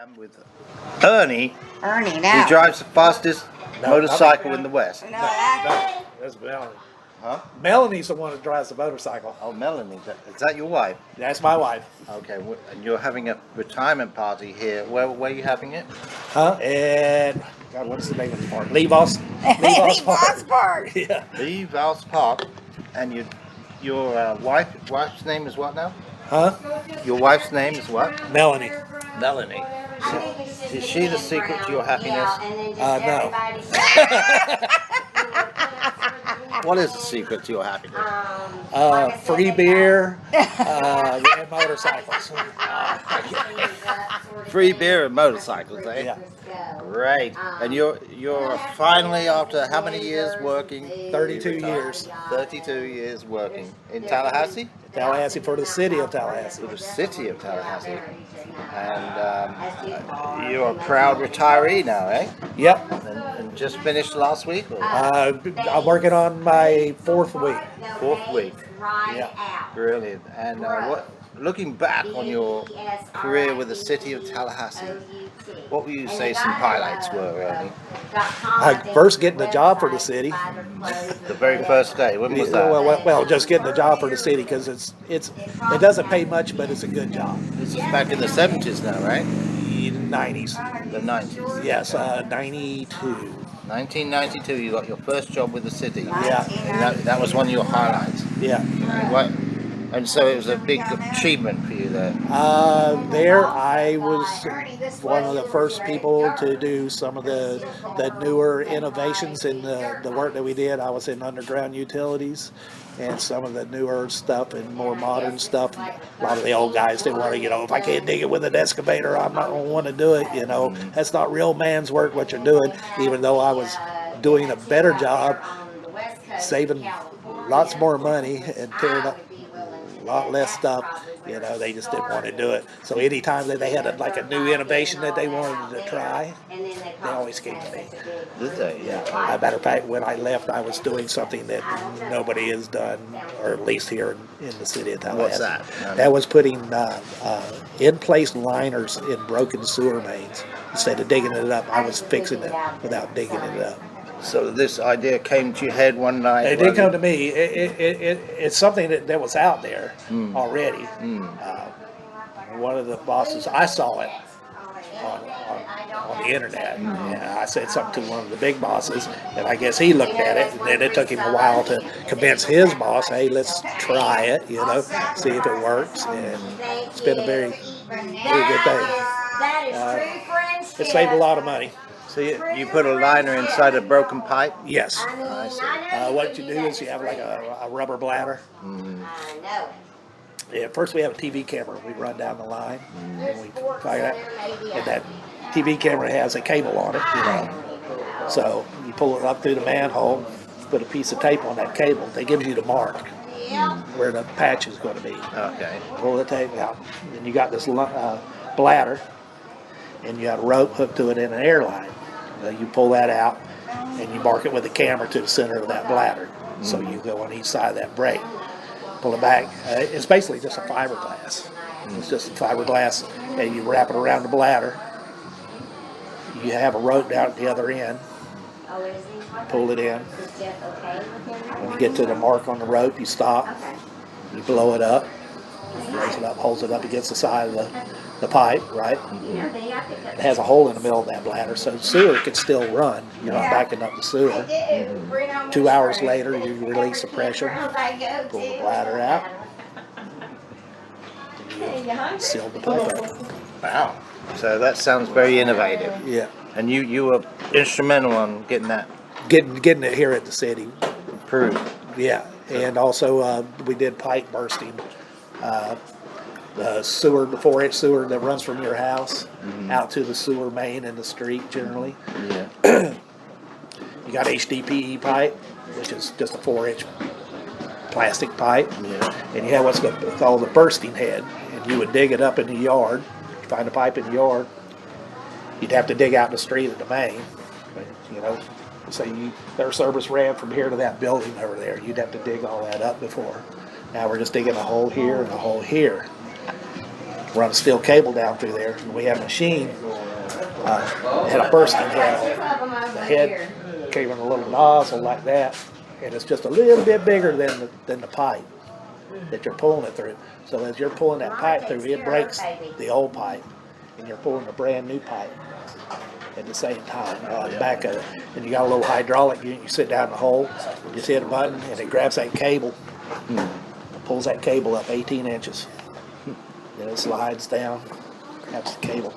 I'm with Ernie, Ernie, now. who drives the fastest motorcycle in the West. No, No, that's Melanie. Huh? Melanie's the one that drives the motorcycle. Oh, Melanie, is that your wife? That's my wife. Okay, and you're having a retirement party here. Where are you having it? Huh? And, God, what's the name of the park? Vause. Vause Vause Park. Yeah. The Vause Park, and your wife's name is what now? Huh? Your wife's name is what? Melanie. Melanie. Is she the secret to your happiness? No. What is the secret to your happiness? Free beer and motorcycles. Free beer and motorcycles, eh? Yeah. Great. And you're finally, after how many years working? 32 years. 32 years working in Tallahassee? Tallahassee, for the city of Tallahassee. For the city of Tallahassee. And you're a proud retiree now, eh? Yep. And just finished last week? Or? I'm working on my fourth week. Fourth week. Yeah. Brilliant. And looking back on your career with the city of Tallahassee, what would you say some highlights were, Ernie? First getting a job for the city. The very first day. When was that? Well, just getting a job for the city because it doesn't pay much, but it's a good job. This is back in the 70s now, right? The 90s. The 90s. Yes, 92. 1992, you got your first job with the city. Yeah. And that was one of your highlights. Yeah. What? And so it was a big achievement for you there. There I was one of the first people to do some of the newer innovations in the work that we did. I was in underground utilities and some of the newer stuff and more modern stuff. A lot of the old guys didn't want to, if I can't dig it with an excavator, I'm not going to want to do it. That's not real man's work what you're doing, even though I was doing a better job, saving lots more money and tearing up a lot less stuff. They just didn't want to do it. So anytime that they had a new innovation that they wanted to try, they always came to me. Did they? Yeah. As a matter of fact, when I left, I was doing something that nobody has done, or at least here in the city of Tallahassee. What's that? That was putting in-place liners in broken sewer mains. Instead of digging it up, I was fixing it without digging it up. So this idea came to your head one night? It did come to me. It's something that was out there already. One of the bosses, I saw it on the internet. And I said something to one of the big bosses, and I guess he looked at it, and then it took him a while to convince his boss, hey, let's try it, see if it works. And it's been a very, very good thing. It saved a lot of money. So you put a liner inside a broken pipe? Yes. I see. What you do is you have like a rubber bladder. Yeah, first we have a TV camera. We run down the line, and we try that. And that TV camera has a cable on it, So you pull it up through the manhole, put a piece of tape on that cable. They give you the mark where the patch is going to be. Okay. Pull the tape out, and you got this bladder, and you got a rope hooked to it in an airline. You pull that out, and you mark it with a camera to the center of that bladder. So you go on each side of that break. Pull it back. It's basically just a fiberglass. It's just a fiberglass, and you wrap it around the bladder. You have a rope down at the other end. Pull it in. When you get to the mark on the rope, you stop. You blow it up. Raise it up, holds it up against the side of the pipe, right? It has a hole in the middle of that bladder, so the sewer can still run. You're not backing up the sewer. 2 hours later, you release the pressure, pull the bladder out, and you seal the pipe up. Wow. So that sounds very innovative. Yeah. And you were instrumental on getting that Getting it here at the city. approved. Yeah, and also we did pipe bursting. The sewer, the 4-inch sewer that runs from your house out to the sewer main in the street generally. Yeah. You got HDPE pipe, which is just a 4-inch plastic pipe. Yeah. And you have what's called the bursting head. And you would dig it up in the yard. You find a pipe in the yard. You'd have to dig out in the street at the main. But, say their service ran from here to that building over there. You'd have to dig all that up before. Now we're just digging a hole here and a hole here. run a steel cable down through there, and we had a machine, had a bursting valve. The head came in a little nozzle like that, and it's just a little bit bigger than the pipe that you're pulling it through. So as you're pulling that pipe through, it breaks the old pipe, and you're pulling a brand new pipe at the same time, the back of it. And you got a little hydraulic unit. You sit down in the hole, you just hit a button, and it grabs that cable, pulls that cable up 18 inches. Then it slides down, grabs the cable,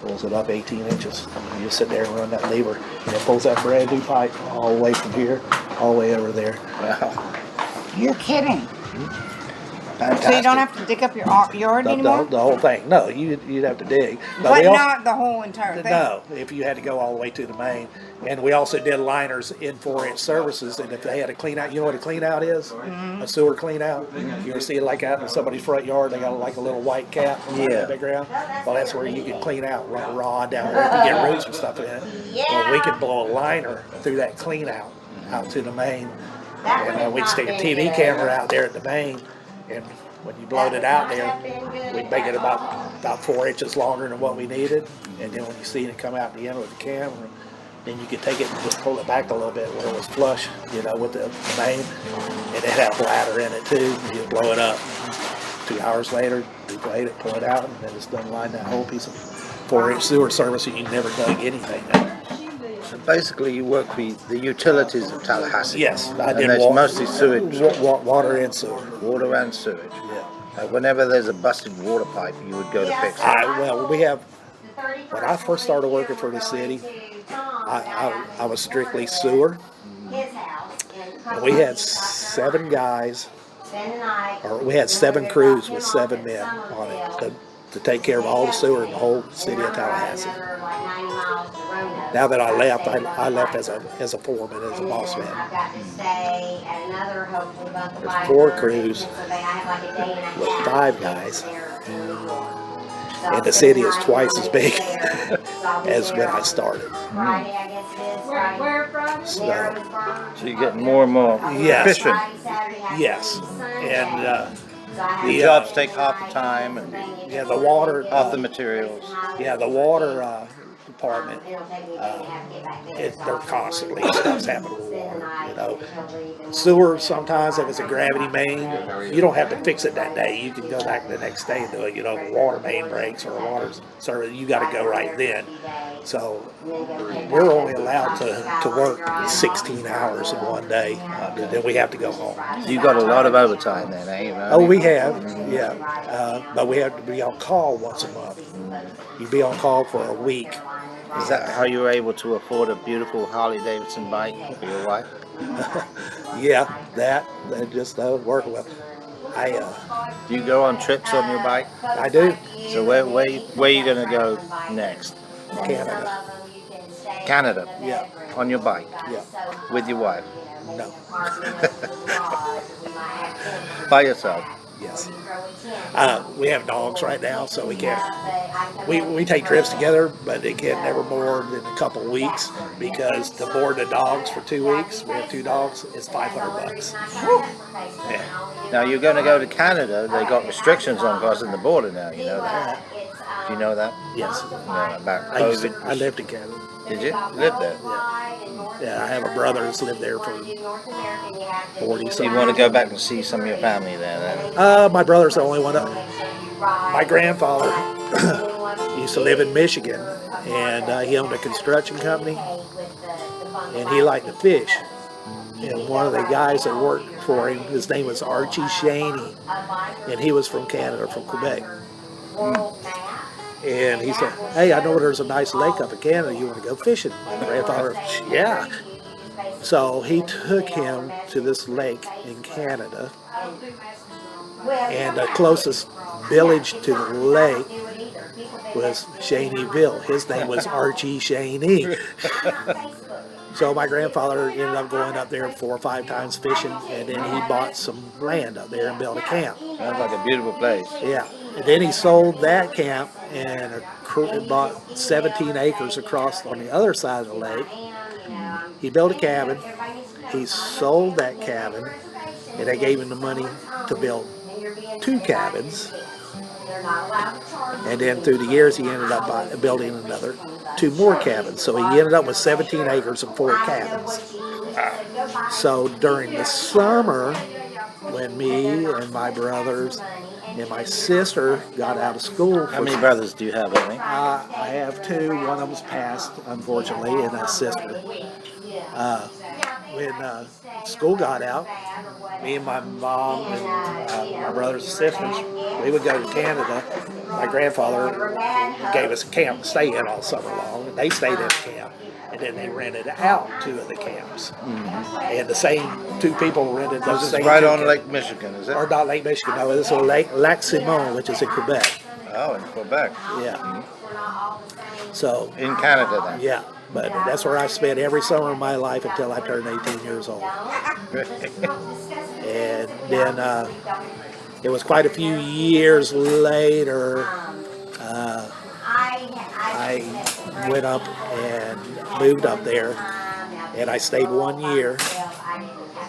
pulls it up 18 inches. And you just sit there and run that lever, and it pulls that brand new pipe all the way from here, all the way over there. Wow. You're kidding. Fantastic. So you don't have to dig up your yard anymore? The whole thing. No, you'd have to dig. But not the whole entire thing? No, if you had to go all the way to the main. And we also did liners in 4-inch services, and if they had a clean out, you know what a clean out is? A sewer clean out. You ever see it like out in somebody's front yard, they got like a little white cap on the background? Well, that's where you can clean out raw down there to get roots and stuff in it. Well, we could blow a liner through that clean out to the main. And we'd stick a TV camera out there at the main. And when you blowed it out there, we'd make it about 4 inches longer than what we needed. And then when you see it come out the end with the camera, then you could take it and just pull it back a little bit where it was flush, with the main. And it had a bladder in it too. You blow it up. 2 hours later, replate it, pull it out, and then it's done line that whole piece of 4-inch sewer service, and you never dug anything out. So basically, you work for the utilities of Tallahassee. Yes, I did. And that's mostly sewage. Water and sewer. Water and sewage. Yeah. Whenever there's a busted water pipe, you would go to fix it. We have. When I first started working for the city, I was strictly sewer. And we had 7 guys, or we had 7 crews with 7 men on it to take care of all the sewer in the whole city of Tallahassee. Now that I left, I left as a foreman, as a boss man. There's 4 crews with 5 guys. And the city is twice as big as when I started. So you're getting more and more efficient. Yes. And the jobs take half the time, and the water, half the materials. The water department, they're constantly, stuff's happening with water, Sewer, sometimes if it's a gravity main, you don't have to fix it that day. You can go back the next day and do it. The water main breaks or a water service, you got to go right then. So we're only allowed to work 16 hours in one day. Then we have to go home. You've got a lot of overtime then, eh? Oh, we have, but we have to be on call once a month. You'd be on call for a week. Is that how you were able to afford a beautiful Harley-Davidson bike for your wife? that just doesn't work well. Do you go on trips on your bike? I do. So where are you going to go next? Canada. Canada? Yeah. On your bike? Yeah. With your wife? No. By yourself? Yes. We have dogs right now, so we can't. We take trips together, but it can never more than a couple weeks, because to board the dogs for 2 weeks, we have 2 dogs, is $500. Yeah. Now you're going to go to Canada. They got restrictions on crossing the border now. You know that? Do you know that? Yes. Yeah, about COVID. I lived in Canada. Did you live there? Yeah, I have a brother that's lived there for 40 So you want to go back and see some of your family there then? My brother's the only one. My grandfather used to live in Michigan, and he owned a construction company, and he liked to fish. And one of the guys that worked for him, his name was Archie Shaney, and he was from Canada, from Quebec. And he said, "Hey, I know there's a nice lake up in Canada. You want to go fishing?" My grandfather, yeah. So he took him to this lake in Canada, and the closest village to the lake was Shaneyville. His name was Archie Shaney. So my grandfather ended up going up there 4 or 5 times fishing, and then he bought some land up there and built a camp. Sounds like a beautiful place. Yeah. And then he sold that camp and bought 17 acres across on the other side of the lake. He built a cabin. He sold that cabin, and they gave him the money to build 2 cabins. And then through the years, he ended up building another 2 more cabins. So he ended up with 17 acres and 4 cabins. So during the summer, when me and my brothers and my sister got out of school. How many brothers do you have, Ernie? I have 2. One of them's passed, unfortunately, and a sister. When school got out, me and my mom and my brothers and sisters, we would go to Canada. My grandfather gave us a camp to stay in all summer long, and they stayed in camp. And then they rented out 2 of the camps. And the same 2 people rented those This same is right 2 on camps. Lake Michigan, is it? Or not Lake Michigan, no, this is Lac Simon, which is in Quebec. Oh, in Quebec. Yeah. So, In Canada, then. yeah, but that's where I spent every summer of my life until I turned 18 years old. And then it was quite a few years later, I went up and moved up there, and I stayed 1 year,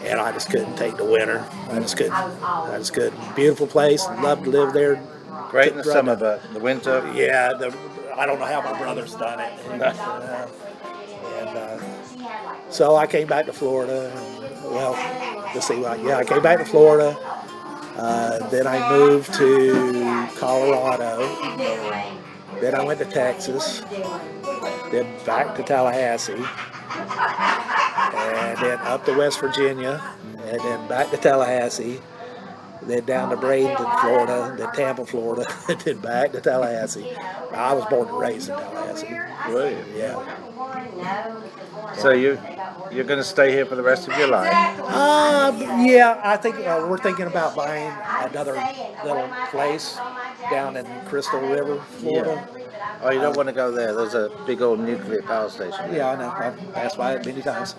and I just couldn't take the winter. I just couldn't. Beautiful place, loved to live there. Great in the summer, but the winter. Yeah, I don't know how my brother's done it. So I came back to Florida. Well, let's see. I came back to Florida. Then I moved to Colorado. Then I went to Texas. Then back to Tallahassee. And then up to West Virginia. And then back to Tallahassee. Then down to Bradenton, Florida, then Tampa, Florida, and then back to Tallahassee. I was born and raised in Tallahassee. Really? Yeah. So you're going to stay here for the rest of your life? Yeah, I think we're thinking about buying another little place down in Crystal River, Florida. Yeah. Oh, you don't want to go there. There's a big old nuclear power station. Yeah, I know. I've passed by it many times.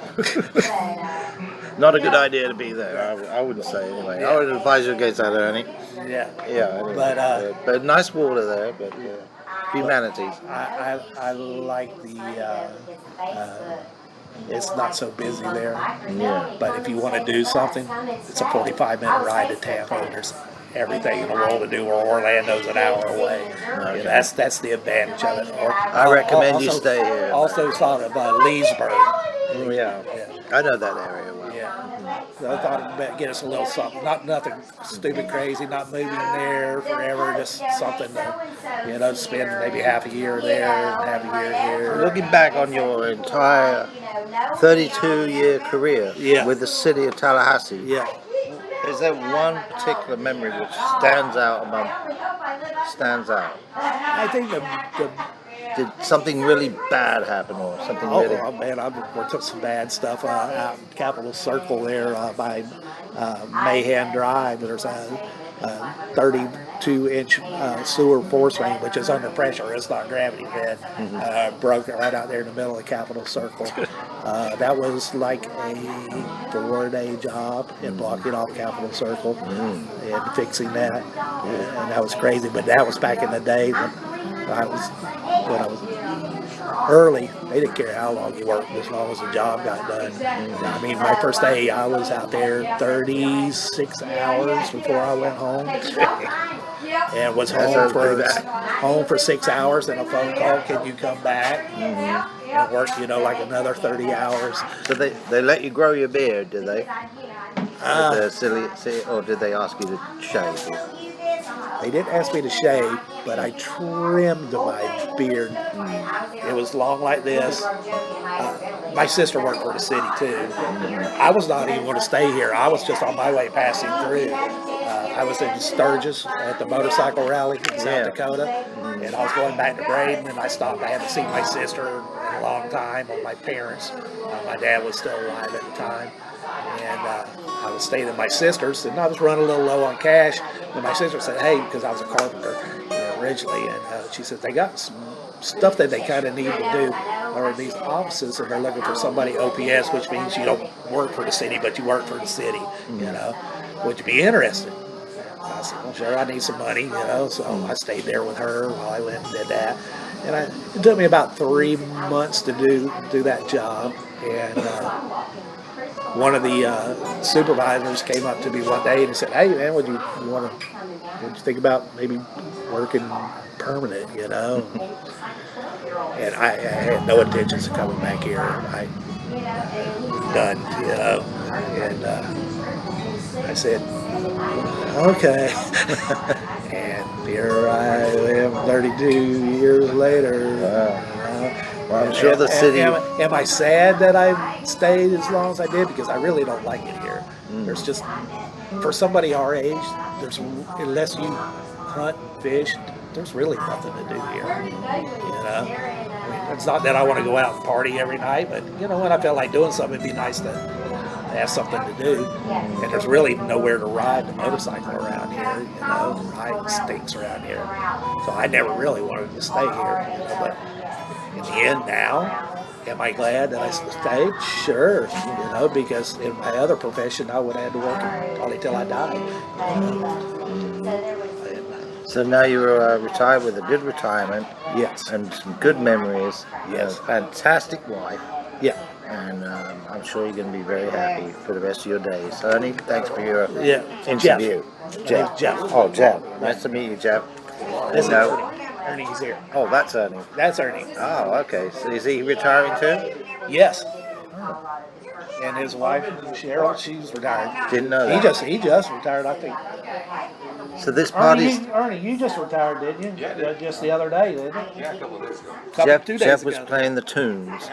Not a good idea to be there. I wouldn't say anyway. Yeah. I would advise you against that, Ernie. Yeah. Yeah. Anyway. But nice water there. But humanity. I like the. It's not so busy there. Yeah. But if you want to do something, it's a 45-minute ride to Tampa. And there's everything in the world to do. Where Orlando's an hour away. Okay. Yeah, that's the advantage of it. I recommend you stay here. Also thought of Leesburg. Oh, yeah. I know that area well. Yeah. So I thought it'd get us a little something. Nothing stupid crazy. Not moving there forever. Just something to spend maybe half a year there and half a year here. Looking back on your entire 32-year career with the city of Tallahassee. Yeah. Is there one particular memory which stands out? I think Did something really bad happen or something really? Oh man, I've worked up some bad stuff out in Capitol Circle there by Mayhem Drive. There's a 32-inch sewer force main, which is under pressure. It's not gravity fed. Broke it right out there in the middle of Capitol Circle. That was like a 4-day job in blocking off Capitol Circle and fixing that. And that was crazy. But that was back in the day when I was early. They didn't care how long you worked as long as the job got done. I mean, my first day I was out there 36 hours before I went home. And was home for 6 hours, and a phone call, can you come back? And work, like another 30 hours. So they let you grow your beard, did they? Or did they ask you to shave? They didn't ask me to shave, but I trimmed my beard. It was long like this. My sister worked for the city too. I was not even going to stay here. I was just on my way passing through. I was in Sturgis at the motorcycle rally in South Dakota, and I was going back to Braden, and I stopped. I hadn't seen my sister in a long time, or my parents. My dad was still alive at the time. And I was staying at my sister's, and I was running a little low on cash. And my sister said, hey, because I was a carpenter originally, and she said, they got some stuff that they kind of need to do, or in these offices, and they're looking for somebody OPS, which means you don't work for the city, but you work for the city, Would you be interested? I said, well, sure, I need some money, so I stayed there with her while I went and did that. And it took me about 3 months to do that job, and one of the supervisors came up to me one day and said, "Hey man, what'd you think about maybe working permanent, you know?" And I had no intentions of coming back here. Done, you know. And I said, "Okay." And here I am 32 years later. Well, I'm sure the city. Am I sad that I stayed as long as I did? Because I really don't like it here. There's just, for somebody our age, unless you hunt, fish, there's really nothing to do here. You know, I mean, it's not that I want to go out and party every night, but you know, when I felt like doing something, it'd be nice to have something to do. And there's really nowhere to ride the motorcycle around here. You know, the riding stinks around here. So I never really wanted to stay here. You know, but in the end now, am I glad that I stayed? Sure, you know, because in my other profession, I would have had to work probably till I died. So now you're retired with a good retirement. Yes. And some good memories. Yes. A fantastic wife. Yeah. And I'm sure you're going to be very happy for the rest of your days. Ernie, thanks for your interview. Jeff. Jeff. Oh, Jeff. Nice to meet you, Jeff. This is Ernie. Ernie's here. Oh, that's Ernie. That's Ernie. Oh, okay. So is he retiring too? Yes. And his wife, Cheryl, she's retired. Didn't know that. He just retired, I think. So this party's... Ernie, you just retired, didn't you? Yeah. Just the other day, didn't you? Yeah, a couple of days ago. Jeff was playing the tunes.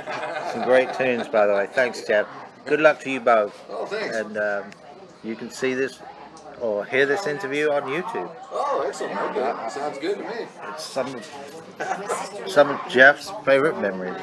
Some great tunes, by the way. Thanks, Jeff. Good luck to you both. Oh, thanks. And you can see this or hear this interview on YouTube. Oh, excellent. Okay. Sounds good to me. It's some of Jeff's favorite memories.